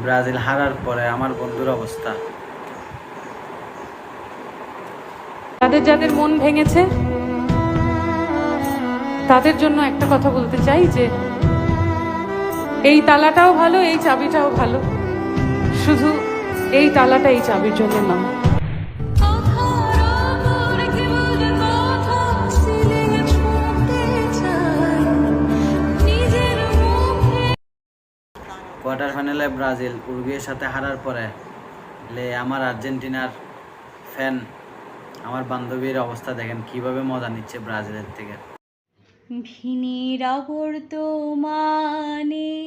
Brazil হারার পরে আমার বন্ধুর অবস্থা। যাদের যাদের মন ভেঙেছে তাদের জন্য একটা কথা বলতে চাই যে এই তালাটাও ভালো, এই চাবিটাও ভালো, শুধু এই তালাটা এই চাবির জন্য নয়। কোয়ার্টার ফাইনালে ব্রাজিল উরুগুয়ের সাথে হারার পরে আমার আর্জেন্টিনার ফ্যান আমার বান্ধবীর অবস্থা দেখেন কিভাবে মজা নিচ্ছে ব্রাজিলের থেকে। ভিনির আবর্তমানে